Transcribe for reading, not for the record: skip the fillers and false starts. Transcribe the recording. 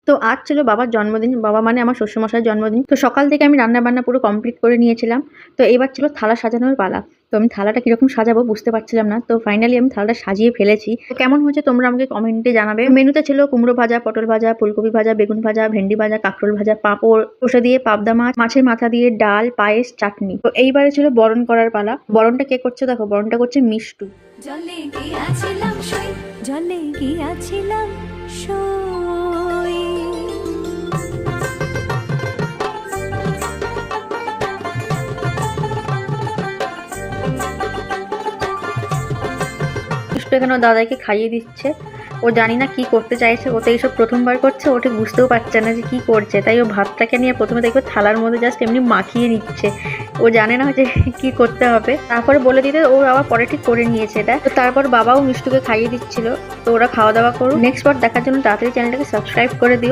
তো আজ ছিল বাবার জন্মদিন, বাবা মানে আমার শ্বশুরমশাইয়ের জন্মদিন। তো সকাল থেকে আমি রান্না-বান্না পুরো কমপ্লিট করে নিয়েছিলাম। তো এবার ছিল থালা সাজানোর পালা। তো আমি থালাটা কিরকম সাজাবো বুঝতে পারছিলাম না। তো ফাইনালি আমি থালাটা সাজিয়ে ফেলেছি। তো কেমন হয়েছে তোমরা আমাকে কমেন্টে জানাবে। মেনুতে ছিল কুমড়ো ভাজা, পটল ভাজা, ফুলকপি ভাজা, বেগুন ভাজা, ভেন্ডি ভাজা, কাঁকরোল ভাজা, পাঁপড়, সর্ষে দিয়ে পাবদা মাছ, মাছের মাথা দিয়ে ডাল, পায়েস, চাটনি। তো এইবারে ছিল বরণ করার পালা। বরণটা কে করছে দেখো, বরণটা করছে মিষ্টু। জলে গিয়াছিলাম সই, জলে গিয়াছিলাম সই। মিষ্টু এখানে ওর দাদাকে খাইয়ে দিচ্ছে। ও জানি না কি করতে চাইছে, ও তো এইসব প্রথমবার করছে, ও ঠিক বুঝতেও পারছে না যে কি করছে। তাই ও ভাতটাকে নিয়ে প্রথমে দেখবে থালার মধ্যে জাস্ট এমনি মাখিয়ে নিচ্ছে। ও জানে না যে কি করতে হবে, তারপরে বলে দিতে ও আবার পরে ঠিক করে নিয়েছে এটা। তো তারপর বাবাও মিষ্টুকে খাইয়ে দিচ্ছিল। তো ওরা খাওয়া দাওয়া করুক। নেক্সট পার্ট দেখার জন্য তাড়াতাড়ি চ্যানেলটাকে সাবস্ক্রাইব করে দিও।